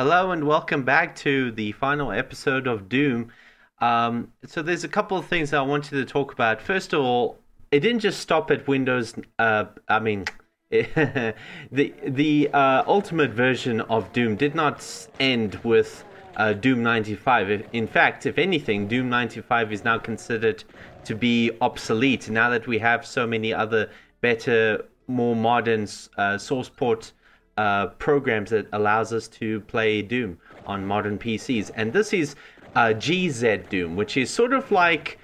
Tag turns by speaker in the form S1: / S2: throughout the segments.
S1: Hello and welcome back to the final episode of Doom. So there's a couple of things I wanted to talk about. First of all, it didn't just stop at Windows. The ultimate version of Doom did not end with Doom 95. In fact, if anything, Doom 95 is now considered to be obsolete now that we have so many other better, more modern source port programs that allows us to play Doom on modern PCs. And this is GZ Doom, which is sort of like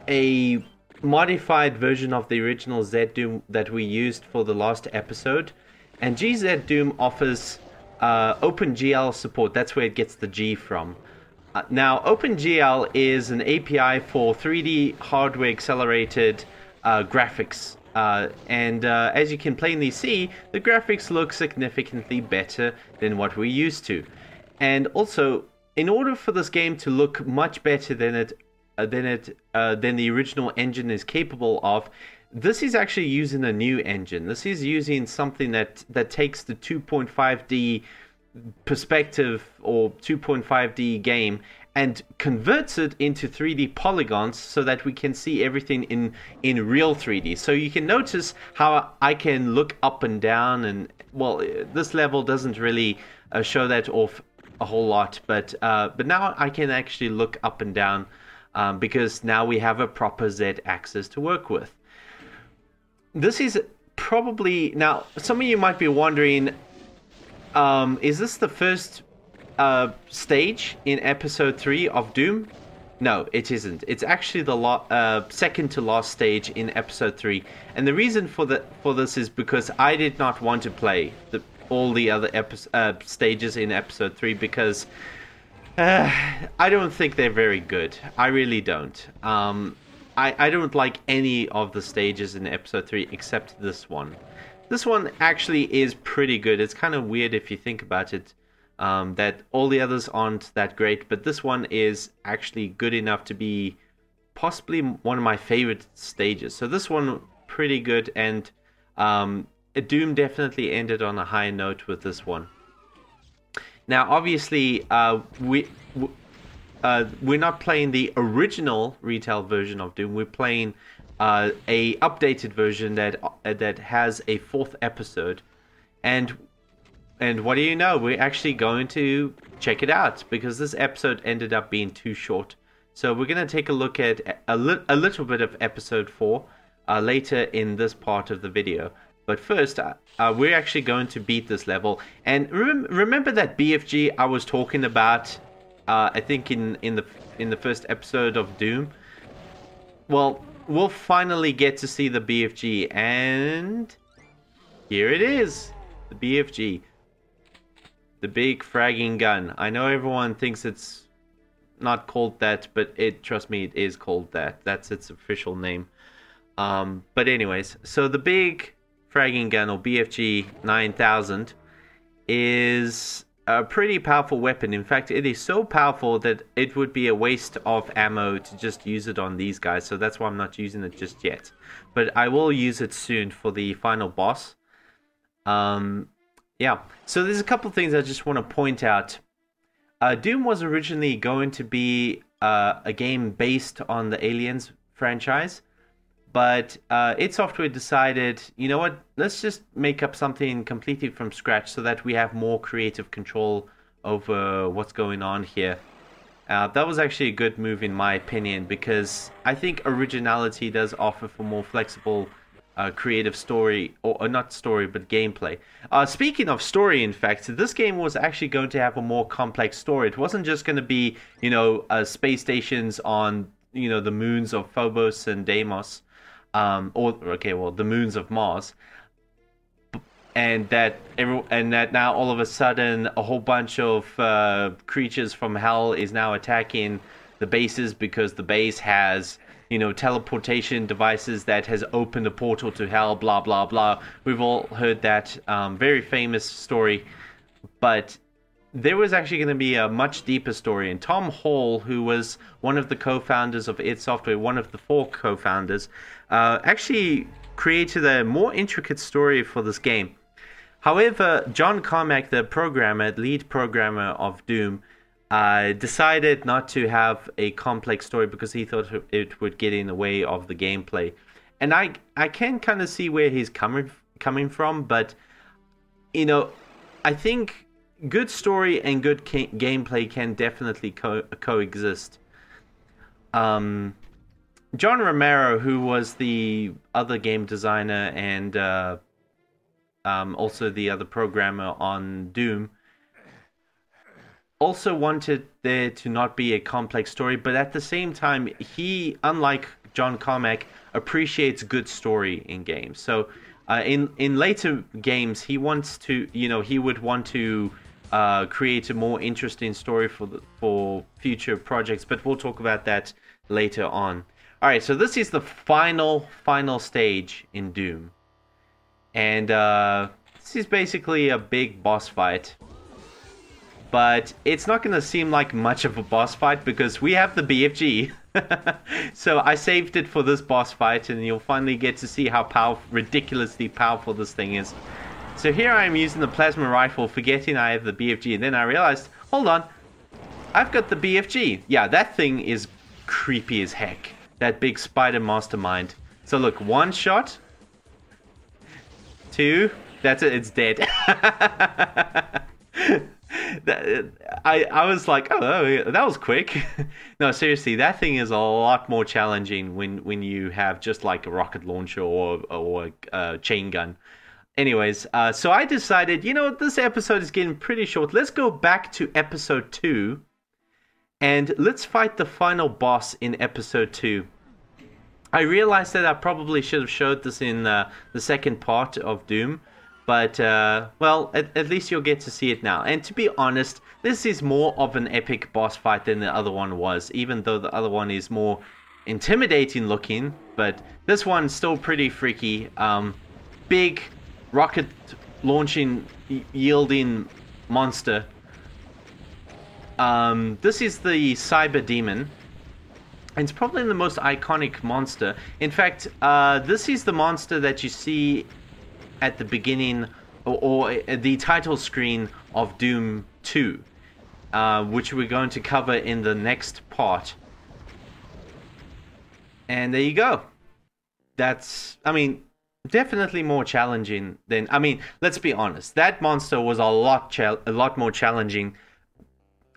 S1: a modified version of the original Z Doom that we used for the last episode. And GZ Doom offers OpenGL support. That's where it gets the G from. Now, OpenGL is an API for 3D hardware accelerated graphics. As you can plainly see, the graphics look significantly better than what we're used to. And also, in order for this game to look much better than the original engine is capable of, this is actually using a new engine. This is using something that takes the 2.5D perspective or 2.5D game and converts it into 3D polygons so that we can see everything in real 3D. So you can notice how I can look up and down, and well, this level doesn't really show that off a whole lot, but now I can actually look up and down because now we have a proper Z axis to work with. This is probably, now some of you might be wondering, is this the first stage in episode 3 of Doom? No, it isn't. It's actually the second to last stage in episode 3, and the reason for this is because I did not want to play all the other stages in episode 3 because I don't think they're very good. I really don't. I don't like any of the stages in episode 3 except this one. This one actually is pretty good. It's kind of weird if you think about it. That all the others aren't that great, but this one is actually good enough to be possibly one of my favorite stages. So this one, pretty good, and Doom definitely ended on a high note with this one. Now, obviously, we're not playing the original retail version of Doom. We're playing a updated version that has a 4th episode, and what do you know? We're actually going to check it out because this episode ended up being too short. So we're going to take a look at a little bit of episode 4 later in this part of the video. But first, we're actually going to beat this level. And remember that BFG I was talking about, I think in the first episode of Doom? Well, we'll finally get to see the BFG, and here it is, the BFG. The big fragging gun. I know everyone thinks it's not called that, but trust me, it is called that. That's its official name. But anyways, so the big fragging gun, or BFG 9000, is a pretty powerful weapon. In fact, it is so powerful that it would be a waste of ammo to just use it on these guys. So that's why I'm not using it just yet. But I will use it soon for the final boss. Yeah, so there's a couple of things I just want to point out. Doom was originally going to be a game based on the Aliens franchise, but id Software decided, you know what, let's just make up something completely from scratch so that we have more creative control over what's going on here. That was actually a good move in my opinion, because I think originality does offer for more flexible creative story, or not story, but gameplay. Speaking of story, in fact, this game was actually going to have a more complex story. It wasn't just going to be, space stations on, the moons of Phobos and Deimos, the moons of Mars, and that now all of a sudden a whole bunch of creatures from hell is now attacking the bases because the base has teleportation devices that has opened a portal to hell, blah, blah, blah. We've all heard that very famous story. But there was actually going to be a much deeper story. And Tom Hall, who was one of the co-founders of id Software, one of the 4 co-founders, actually created a more intricate story for this game. However, John Carmack, the lead programmer of Doom, decided not to have a complex story because he thought it would get in the way of the gameplay. And I can kind of see where he's coming from, but I think good story and good gameplay can definitely coexist. John Romero, who was the other game designer and also the other programmer on Doom, also wanted there to not be a complex story, but at the same time, he, unlike John Carmack, appreciates good story in games. So in later games, he wants to, he would want to create a more interesting story for future projects, but we'll talk about that later on. All right, so this is the final stage in Doom, and this is basically a big boss fight. But it's not going to seem like much of a boss fight because we have the BFG. So I saved it for this boss fight, and you'll finally get to see how ridiculously powerful this thing is. So here I am using the plasma rifle, forgetting I have the BFG, and then I realized, hold on, I've got the BFG. Yeah, that thing is creepy as heck. That big spider mastermind. So look, 1 shot, 2, that's it, it's dead. I was like, oh, that was quick. No, seriously, that thing is a lot more challenging when you have just like a rocket launcher or a chain gun. Anyways, so I decided, this episode is getting pretty short. Let's go back to episode 2 and let's fight the final boss in episode 2. I realized that I probably should have showed this in the second part of Doom. But, well, at least you'll get to see it now. And to be honest, this is more of an epic boss fight than the other one was, even though the other one is more intimidating looking. But this one's still pretty freaky. Big rocket launching, yielding monster. This is the Cyber Demon. And it's probably the most iconic monster. In fact, this is the monster that you see at the beginning or the title screen of Doom 2, which we're going to cover in the next part. And there you go. That's, definitely more challenging than, let's be honest, that monster was a lot more challenging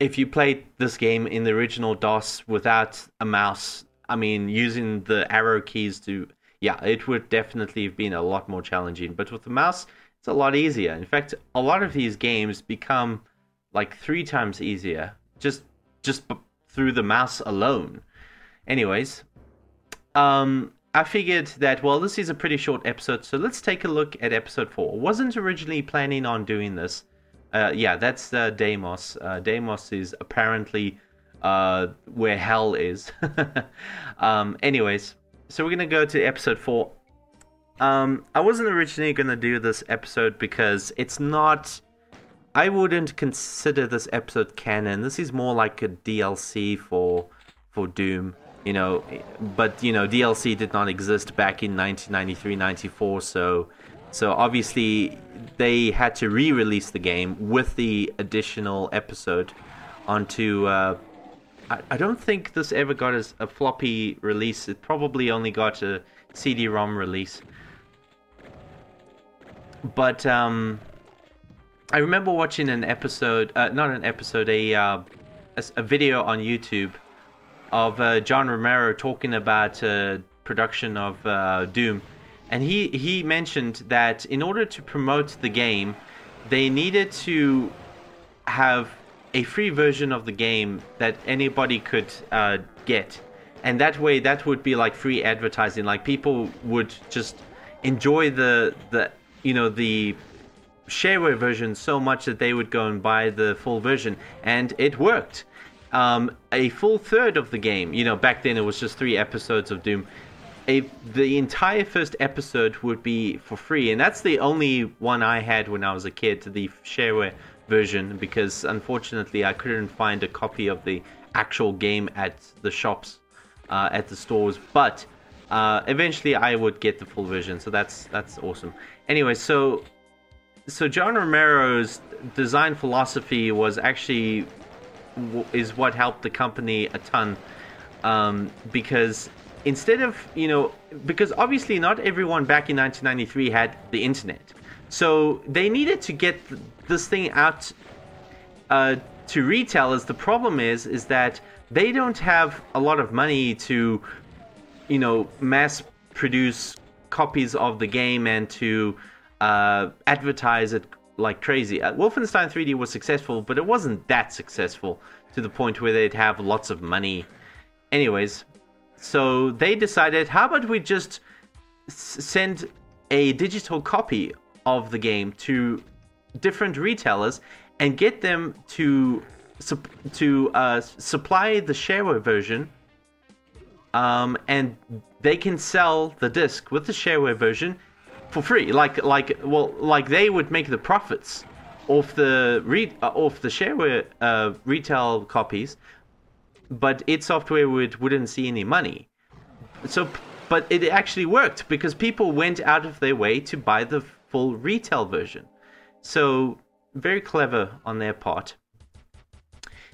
S1: if you played this game in the original DOS without a mouse. Using the arrow keys to... Yeah, it would definitely have been a lot more challenging. But with the mouse, it's a lot easier. In fact, a lot of these games become like 3 times easier just through the mouse alone. Anyways, I figured that, well, this is a pretty short episode, so let's take a look at episode 4. Wasn't originally planning on doing this. Yeah, that's Deimos. Deimos is apparently where hell is. Anyways... So we're going to go to episode 4. I wasn't originally going to do this episode because it's not... I wouldn't consider this episode canon. This is more like a DLC for Doom, But, DLC did not exist back in 1993-94, so obviously they had to re-release the game with the additional episode onto... I don't think this ever got a floppy release. It probably only got a CD-ROM release. But I remember watching an episode, a video on YouTube of John Romero talking about production of Doom. And he mentioned that in order to promote the game, they needed to have a free version of the game that anybody could get, and that way that would be like free advertising. Like people would just enjoy the shareware version so much that they would go and buy the full version, and it worked. A full third of the game, back then it was just 3 episodes of Doom. The entire first episode would be for free, and that's the only one I had when I was a kid, the shareware version, because unfortunately I couldn't find a copy of the actual game at the shops, at the stores, but eventually I would get the full version, so that's awesome. Anyway, so so John Romero's design philosophy was actually is what helped the company a ton, because instead of, because obviously not everyone back in 1993 had the internet, so they needed to get this thing out to retailers. The problem is that they don't have a lot of money to, mass produce copies of the game and to advertise it like crazy. Wolfenstein 3D was successful, but it wasn't that successful to the point where they'd have lots of money. Anyways, so they decided, how about we just send a digital copy of the game to different retailers and get them to supply the shareware version, and they can sell the disc with the shareware version for free. Like they would make the profits off the shareware retail copies, but id Software wouldn't see any money. So, but it actually worked because people went out of their way to buy the full retail version. So very clever on their part.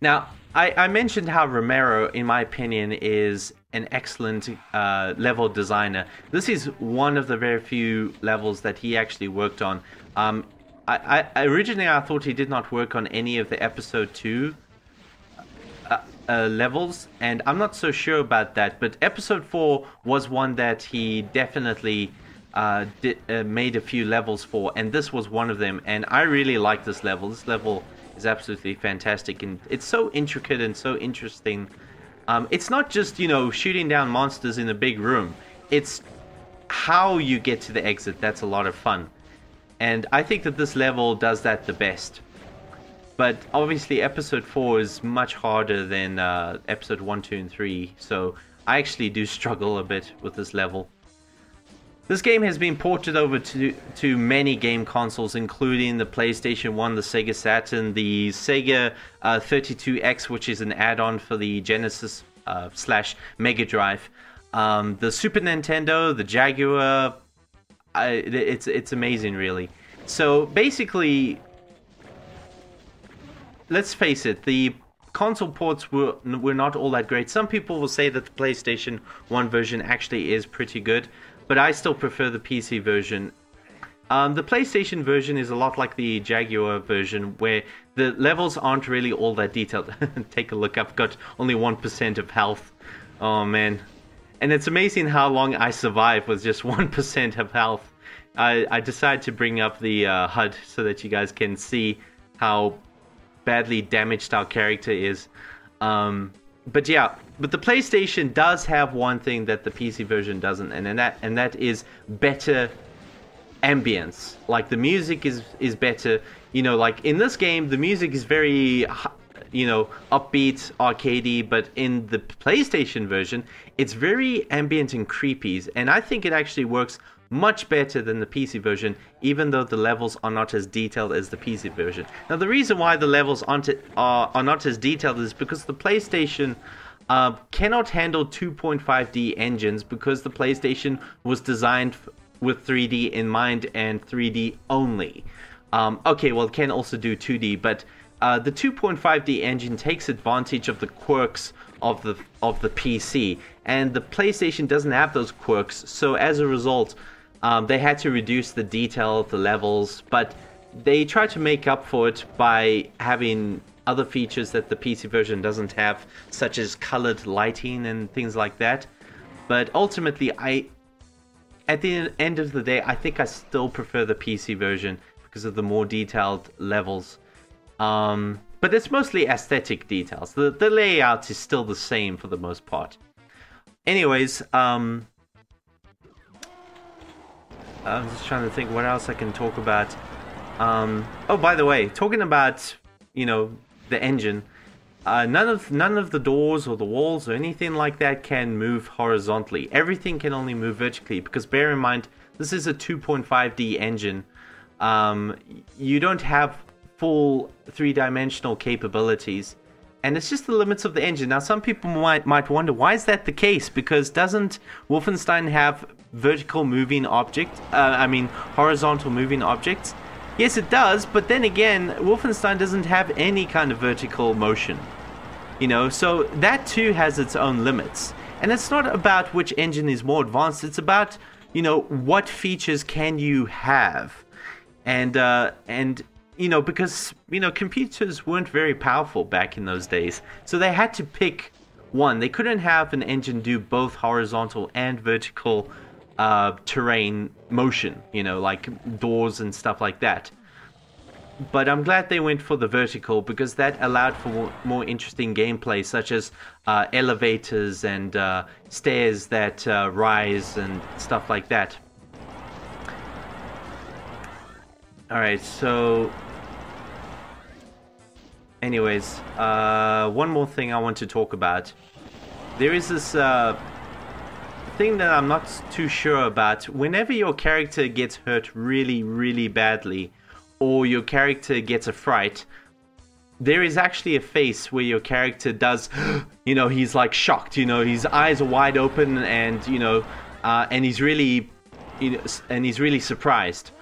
S1: Now, I mentioned how Romero, in my opinion, is an excellent level designer. This is one of the very few levels that he actually worked on. Originally, I thought he did not work on any of the episode 2 levels, and I'm not so sure about that, but episode 4 was one that he definitely made a few levels for, and this was one of them, and I really like this level. This level is absolutely fantastic, and it's so intricate and so interesting. It's not just, shooting down monsters in a big room. It's how you get to the exit that's a lot of fun. And I think that this level does that the best. But obviously episode 4 is much harder than episode 1, 2, and 3. So I actually do struggle a bit with this level. This game has been ported over to many game consoles, including the PlayStation 1, the Sega Saturn, the Sega 32X, which is an add-on for the Genesis / Mega Drive, the Super Nintendo, the Jaguar. It's amazing, really. So basically, let's face it, the console ports were not all that great. Some people will say that the PlayStation 1 version actually is pretty good, but I still prefer the PC version. The PlayStation version is a lot like the Jaguar version, where the levels aren't really all that detailed. Take a look, I've got only 1% of health. Oh man. And it's amazing how long I survive with just 1% of health. I decided to bring up the HUD so that you guys can see how badly damaged our character is. But yeah, but the PlayStation does have one thing that the PC version doesn't, and that is better ambience. Like, the music is better. Like in this game, the music is very, upbeat, arcadey, but in the PlayStation version, it's very ambient and creepy, and I think it actually works much better than the PC version, even though the levels are not as detailed as the PC version. Now, the reason why the levels are not as detailed is because the PlayStation cannot handle 2.5D engines, because the PlayStation was designed with 3D in mind and 3D only. Okay, well, it can also do 2D, but the 2.5D engine takes advantage of the quirks of the PC, and the PlayStation doesn't have those quirks, so as a result, they had to reduce the detail of the levels, but they try to make up for it by having other features that the PC version doesn't have, such as colored lighting and things like that. But ultimately, at the end of the day, I think I still prefer the PC version because of the more detailed levels. But it's mostly aesthetic details. The layout is still the same for the most part. Anyways, I'm just trying to think what else I can talk about. Oh, by the way, talking about, the engine, none of the doors or the walls or anything like that can move horizontally. Everything can only move vertically, because bear in mind, this is a 2.5D engine. You don't have full three-dimensional capabilities, and it's just the limits of the engine. Now, some people might wonder, why is that the case? Because doesn't Wolfenstein have horizontal moving objects? Yes, it does, but then again, Wolfenstein doesn't have any kind of vertical motion. So that too has its own limits. And it's not about which engine is more advanced, it's about, what features can you have. And because, computers weren't very powerful back in those days. So they had to pick one. They couldn't have an engine do both horizontal and vertical terrain motion, like doors and stuff like that. But I'm glad they went for the vertical because that allowed for more interesting gameplay, such as elevators and stairs that rise and stuff like that. Alright, so anyways, one more thing I want to talk about. There is this thing that I'm not too sure about. Whenever your character gets hurt really, really badly, or your character gets a fright, there is actually a face where your character does, he's like shocked, his eyes are wide open and, and he's really, surprised.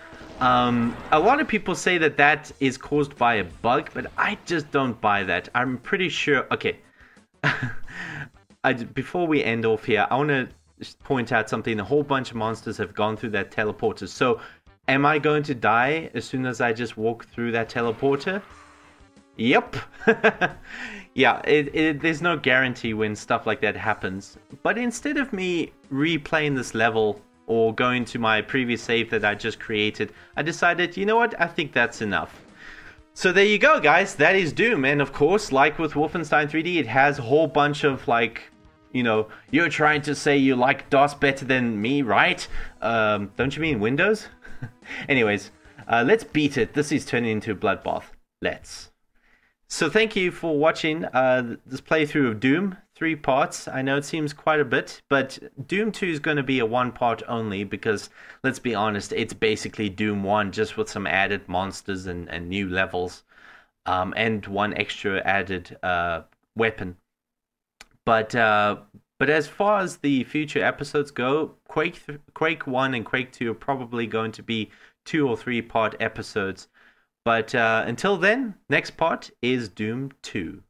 S1: A lot of people say that is caused by a bug, but I just don't buy that. I'm pretty sure. Okay. Before we end off here, I want to point out something. A whole bunch of monsters have gone through that teleporter. So, am I going to die as soon as I just walk through that teleporter? Yep. Yeah, there's no guarantee when stuff like that happens. But instead of me replaying this level or going to my previous save that I just created, I decided, you know what, I think that's enough. So there you go, guys. That is Doom. And of course, like with Wolfenstein 3D, it has a whole bunch of you're trying to say you like DOS better than me, right? Don't you mean Windows? Anyways, let's beat it. This is turning into a bloodbath. Let's. So thank you for watching this playthrough of Doom. 3 parts. I know it seems quite a bit, but Doom 2 is going to be a 1-part only because, let's be honest, it's basically Doom 1 just with some added monsters and new levels and one extra added weapon. But as far as the future episodes go, Quake 1 and Quake 2 are probably going to be 2 or 3 part episodes. But until then, next part is Doom 2.